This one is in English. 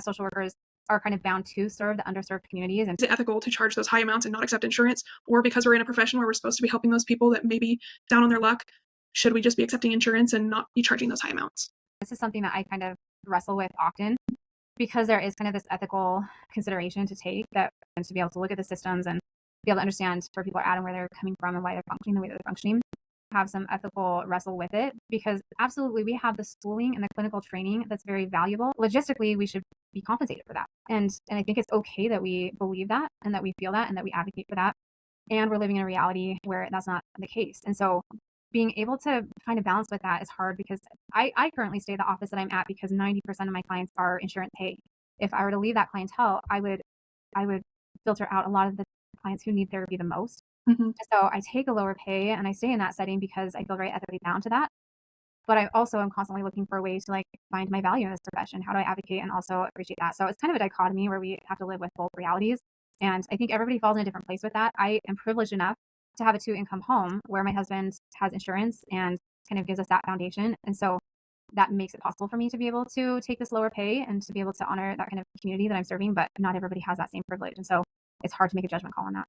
social workers are kind of bound to serve the underserved communities. And is it ethical to charge those high amounts and not accept insurance? Or because we're in a profession where we're supposed to be helping those people that may be down on their luck, should we just be accepting insurance and not be charging those high amounts? this is something that I kind of wrestle with often because there is kind of this ethical consideration to take, that and to be able to look at the systems and be able to understand where people are at and where they're coming from and why they're functioning the way that they're functioning. Have some ethical wrestle with it, because absolutely we have the schooling and the clinical training that's very valuable. Logistically, we should be compensated for that. And I think it's okay that we believe that and that we feel that and that we advocate for that. And we're living in a reality where that's not the case. And so being able to find a balance with that is hard, because I currently stay at the office that I'm at because 90% of my clients are insurance pay. If I were to leave that clientele, I would filter out a lot of the clients who need therapy the most. Mm-hmm. So I take a lower pay and I stay in that setting because I feel very ethically bound to that. But I also am constantly looking for ways to like find my value in this profession. How do I advocate and also appreciate that? So it's kind of a dichotomy where we have to live with both realities. And I think everybody falls in a different place with that. I am privileged enough to have a 2-income home where my husband has insurance and kind of gives us that foundation. And so that makes it possible for me to be able to take this lower pay and to be able to honor that kind of community that I'm serving. But not everybody has that same privilege. And so it's hard to make a judgment call on that.